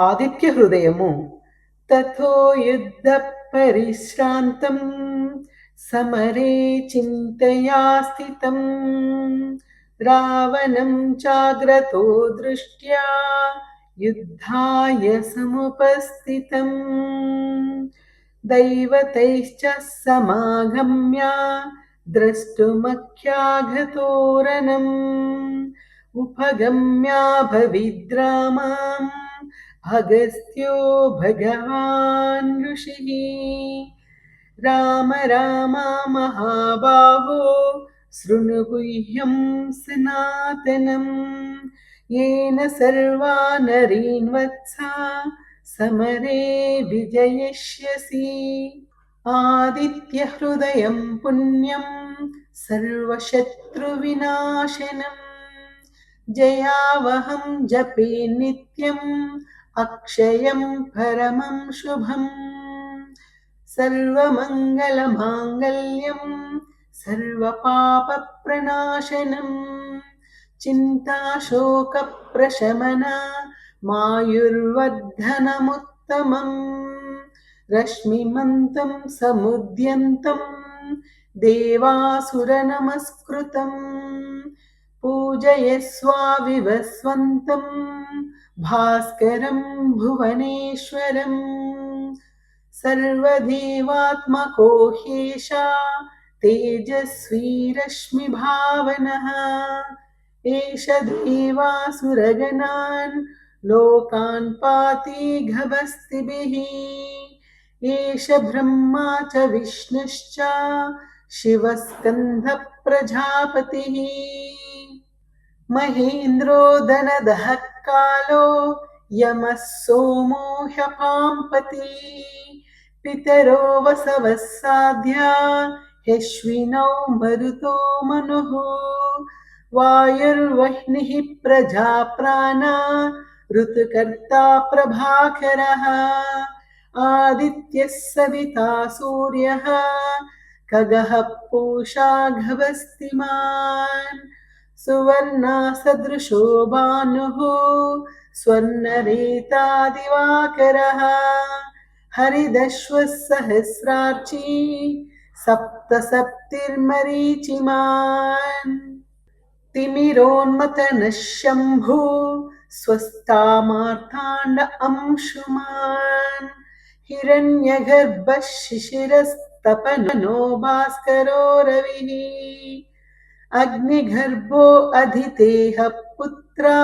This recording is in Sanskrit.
ఆదిత్యహృదయము. తథో యుద్ధ పరిశ్రాంతం సమరే చింతయా స్థితం రావణం చాగ్రతో దృష్ట్యా యుద్ధాయ సముపస్థితం దైవతైశ్చ సమాగమ్య ద్రష్టుమఖ్యాఘతోరణం ఉపగమ్యాభవిద్రామాం అగస్త్యో భగవాన్ ఋషిః రామ రామ మహాబాహో శృణు గుహ్యం సనాతనం येन सर्वा नरीन् वत्सा समरे विजयिष्यसि आदित्यहृदयं पुण्यं सर्वशत्रुविनाशनम् जयावहं जपे नित्यम् अक्षयं परमं शुभम् सर्वमङ्गलमाङ्गल्यं सर्वपापप्रणाशनम् चिन्ताशोकप्रशमन मायुर्वर्धनमुत्तमम् रश्मिमन्तं समुद्यन्तं देवासुरनमस्कृतम् पूजयस्वाविवस्वन्तं भास्करं भुवनेश्वरम् सर्वदेवात्मको ह्येषा तेजस्वी रश्मिभावनः एष देवासुरगणान् लोकान् पाति घभस्तिभिः एष ब्रह्मा च विष्णुश्च शिवस्कन्धः प्रजापतिः महेन्द्रो दनदः कालो यमः सोमो ह्यपाम्पति पितरो वसवः साध्या ह्यश्विनौ मरुतो मनुः वायुर्वह्निः प्रजाप्राणा ऋतुकर्ता प्रभाकरः आदित्यः सविता सूर्यः खगः पूषा गभस्तिमान् सुवर्णसदृशो भानुः स्वर्णरेता दिवाकरः हरिदश्वः सहस्रार्ची सप्तसप्तिर्मरीचिमान् तिमिरोन्मथनः शम्भु स्वस्तामार्ताण्ड अंशुमान् हिरण्यगर्भः शिशिरस्तपनो भास्करो रविः अग्निगर्भो अधितेह पुत्रा